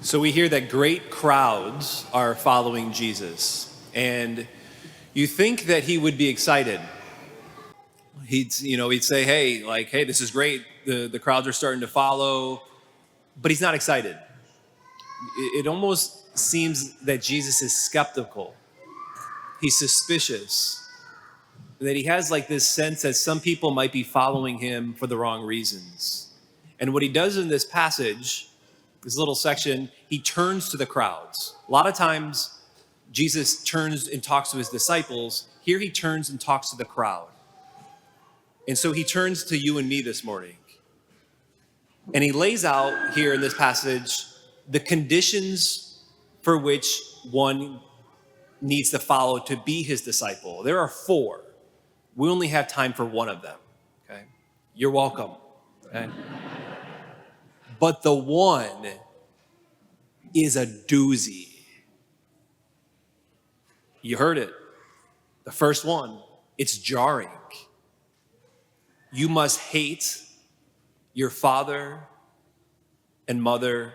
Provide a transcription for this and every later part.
So we hear that great crowds are following Jesus, and you think that he would be excited. He'd say, "Hey, this is great. The crowds are starting to follow," but he's not excited. It almost seems that Jesus is skeptical. He's suspicious. That he has like this sense that some people might be following him for the wrong reasons. And what he does in this passage, this little section, he turns to the crowds. A lot of times, Jesus turns and talks to his disciples. Here he turns and talks to the crowd. And so he turns to you and me this morning. And he lays out here in this passage the conditions for which one needs to follow to be his disciple. There are 4. We only have time for one of them. Okay? You're welcome. Okay? But the one is a doozy. You heard it. The first one, it's jarring. You must hate your father and mother,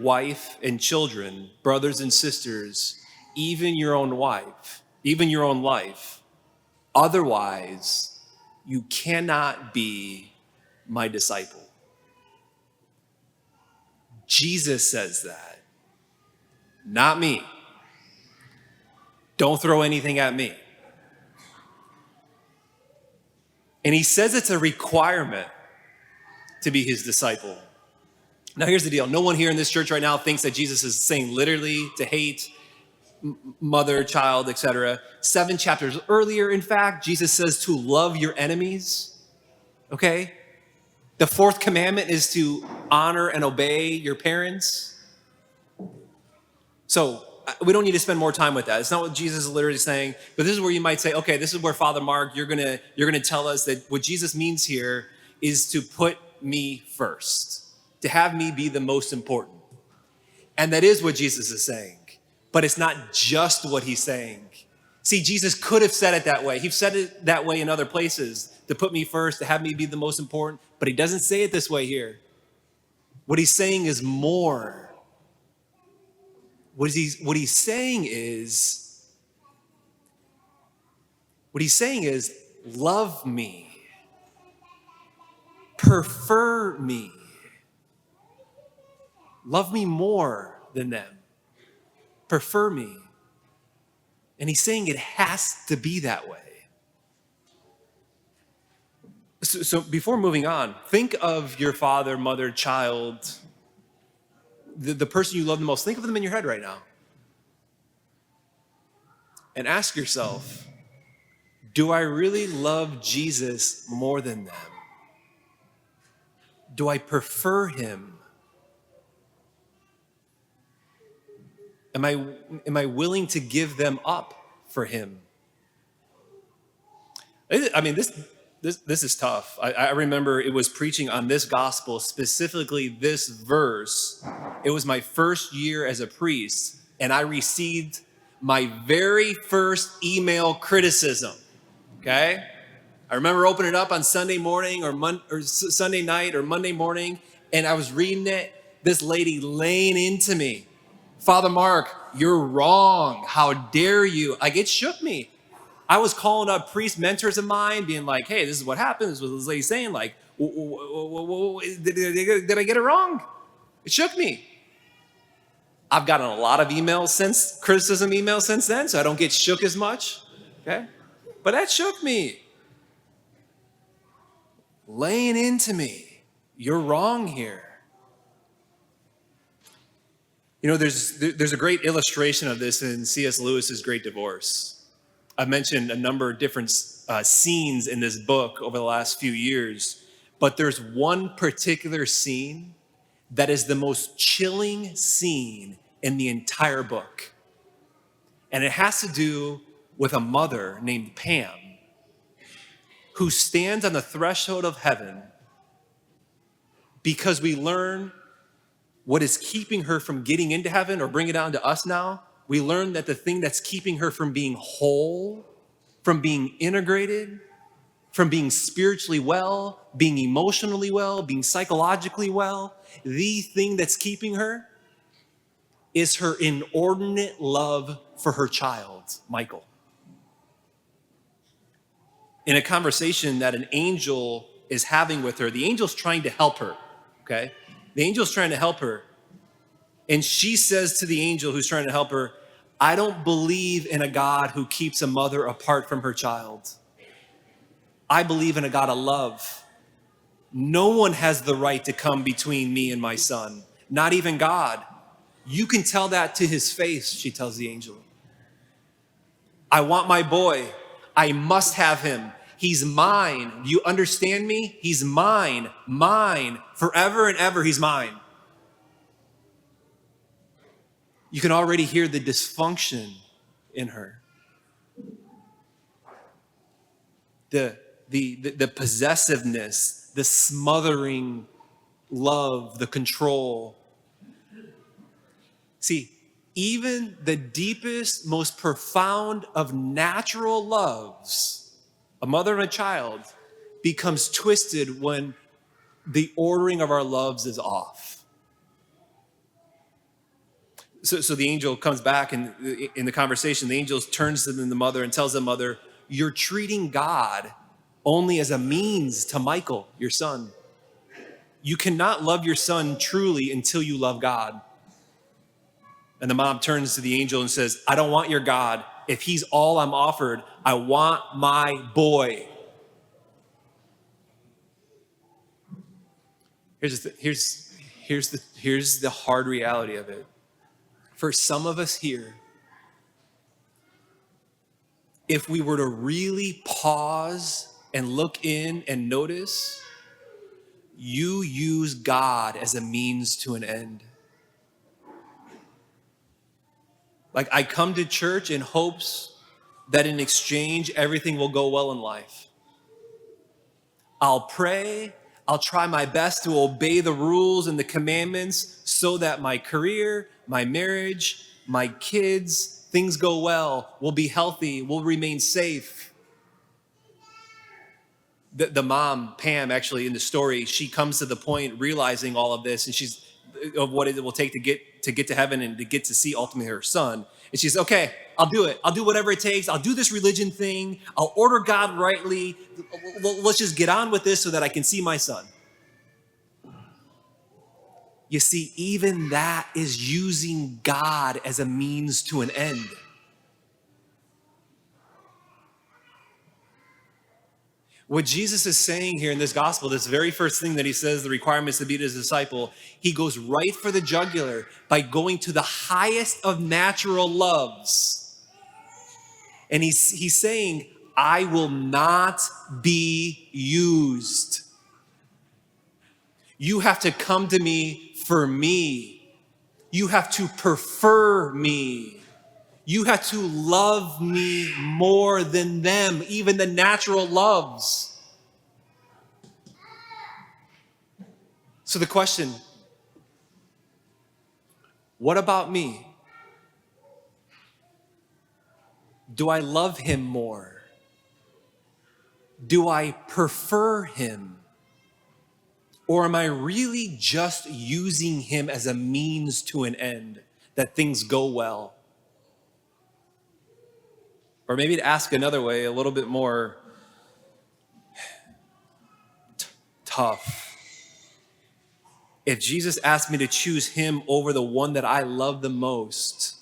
wife and children, brothers and sisters, even your own wife, even your own life. Otherwise, you cannot be my disciple. Jesus says that, not me. Don't throw anything at me. And he says it's a requirement to be his disciple. Now, here's the deal. No one here in this church right now thinks that Jesus is saying literally to hate mother, child, etc. 7 chapters earlier, in fact, Jesus says to love your enemies. Okay? The 4th commandment is to honor and obey your parents. So we don't need to spend more time with that. It's not what Jesus is literally saying, but this is where you might say, okay, this is where Father Mark, you're gonna tell us that what Jesus means here is to put me first, to have me be the most important. And that is what Jesus is saying. But it's not just what he's saying. See, Jesus could have said it that way. He's said it that way in other places, to put me first, to have me be the most important, but he doesn't say it this way here. What he's saying is more. What he's saying is, love me, prefer me, love me more than them. Prefer me. And he's saying it has to be that way. So before moving on, think of your father, mother, child, the person you love the most. Think of them in your head right now. And ask yourself, do I really love Jesus more than them? Do I prefer him? Am I willing to give them up for him? I mean, this is tough. I remember it was preaching on this gospel, specifically this verse. It was my first year as a priest, and I received my very first email criticism. Okay? I remember opening it up on Sunday morning or Sunday night or Monday morning, and I was reading it. This lady laying into me. Father Mark, you're wrong. How dare you? Like, it shook me. I was calling up priest mentors of mine, being like, hey, this is what happened. This is what this lady's saying. Like, did I get it wrong? It shook me. I've gotten a lot of criticism emails since then, so I don't get shook as much. Okay? But that shook me. Laying into me. You're wrong here. You know, there's a great illustration of this in C.S. Lewis's Great Divorce. I've mentioned a number of different scenes in this book over the last few years, but there's one particular scene that is the most chilling scene in the entire book. And it has to do with a mother named Pam who stands on the threshold of heaven because we learn what is keeping her from getting into heaven, or bring it down to us now. We learn that the thing that's keeping her from being whole, from being integrated, from being spiritually well, being emotionally well, being psychologically well, the thing that's keeping her is her inordinate love for her child, Michael. In a conversation that an angel is having with her, the angel's trying to help her, okay? The angel's trying to help her. And she says to the angel who's trying to help her, I don't believe in a God who keeps a mother apart from her child. I believe in a God of love. No one has the right to come between me and my son, not even God. You can tell that to his face, she tells the angel. I want my boy. I must have him. He's mine. Do you understand me? He's mine, mine, forever and ever, he's mine. You can already hear the dysfunction in her. The possessiveness, the smothering love, the control. See, even the deepest, most profound of natural loves, a mother and a child, becomes twisted when the ordering of our loves is off. So the angel comes back, and in the conversation, the angel turns to the mother and tells the mother, you're treating God only as a means to Michael, your son. You cannot love your son truly until you love God. And the mom turns to the angel and says, I don't want your God. If he's all I'm offered, I want my boy. Here's the hard reality of it. For some of us here, if we were to really pause and look in and notice, you use God as a means to an end. Like, I come to church in hopes that in exchange, everything will go well in life. I'll pray, I'll try my best to obey the rules and the commandments so that my career, my marriage, my kids, things go well, we'll be healthy, we'll remain safe. The mom, Pam, actually in the story, she comes to the point realizing all of this, and she's of what it will take to get to heaven and to get to see ultimately her son. And she's, okay, I'll do it. I'll do whatever it takes. I'll do this religion thing. I'll order God rightly. Let's just get on with this so that I can see my son. You see, even that is using God as a means to an end. What Jesus is saying here in this gospel, this very first thing that he says, the requirements to be his disciple, he goes right for the jugular by going to the highest of natural loves. And he's saying, I will not be used. You have to come to me for me. You have to prefer me. You have to love me more than them, even the natural loves. So the question, what about me? Do I love him more? Do I prefer him? Or am I really just using him as a means to an end, that things go well? Or maybe to ask another way, a little bit more tough. If Jesus asked me to choose him over the one that I love the most,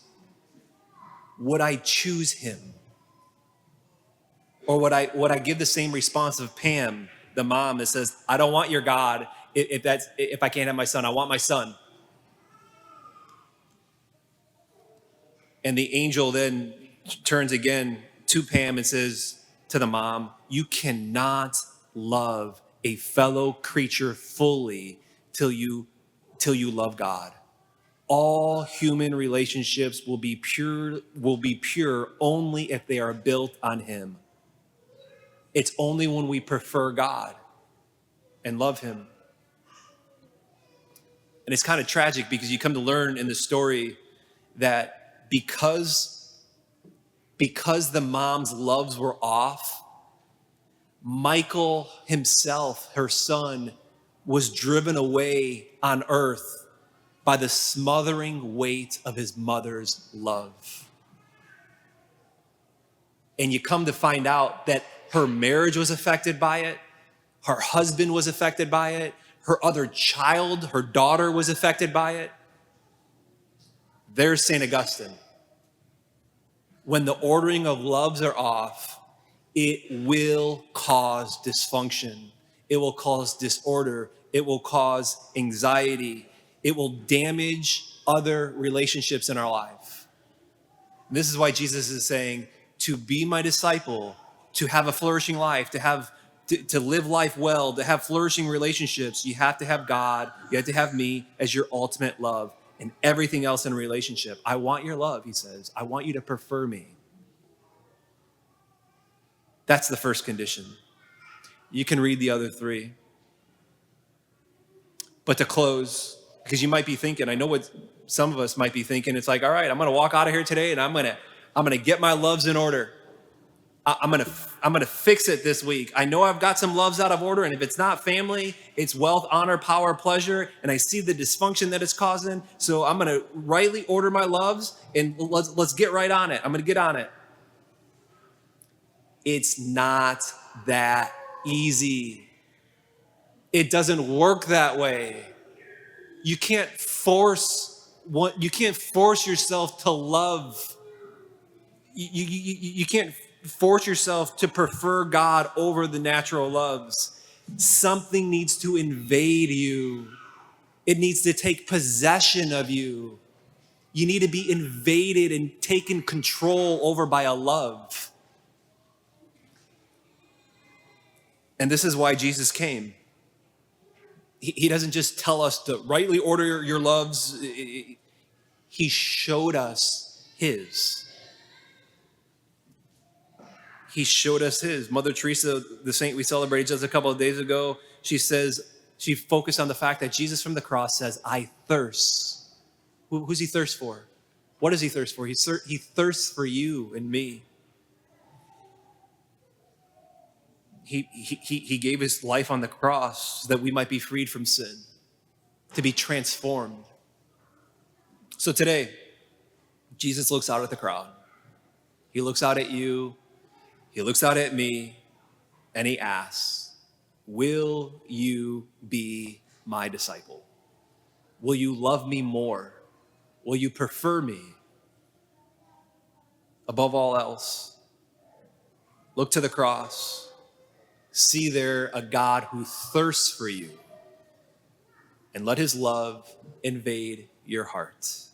would I choose him? Or would I give the same response of Pam, the mom that says, I don't want your God if I can't have my son, I want my son. And the angel then turns again to Pam and says to the mom, you cannot love a fellow creature fully till you love God. All human relationships will be pure only if they are built on him. It's only when we prefer God and love him. And it's kind of tragic because you come to learn in the story that because the mom's loves were off, Michael himself, her son, was driven away on earth by the smothering weight of his mother's love. And you come to find out that her marriage was affected by it, her husband was affected by it, her other child, her daughter was affected by it. There's St. Augustine. When the ordering of loves are off, it will cause dysfunction. It will cause disorder. It will cause anxiety. It will damage other relationships in our life. And this is why Jesus is saying, to be my disciple, to have a flourishing life, to live life well, to have flourishing relationships, you have to have God, you have to have me as your ultimate love and everything else in a relationship. I want your love, he says. I want you to prefer me. That's the first condition. You can read the other three. But to close, because you might be thinking, I know what some of us might be thinking, it's like, all right, I'm going to walk out of here today and I'm going to get my loves in order. I'm going to fix it this week. I know I've got some loves out of order, and if it's not family, it's wealth, honor, power, pleasure, and I see the dysfunction that it's causing. So I'm going to rightly order my loves, and let's get right on it. I'm going to get on it. It's not that easy. It doesn't work that way. You can't force yourself to love. You can't force yourself to prefer God over the natural loves. Something needs to invade you. It needs to take possession of you. You need to be invaded and taken control over by a love. And this is why Jesus came. He doesn't just tell us to rightly order your loves. He showed us his. He showed us his. Mother Teresa, the saint we celebrated just a couple of days ago, she focused on the fact that Jesus from the cross says, I thirst. Who's he thirst for? What does he thirst for? He thirsts for you and me. He gave his life on the cross so that we might be freed from sin, to be transformed. So today, Jesus looks out at the crowd. He looks out at you. He looks out at me, and he asks, will you be my disciple? Will you love me more? Will you prefer me above all else? Look to the cross. See there a God who thirsts for you, and let his love invade your heart.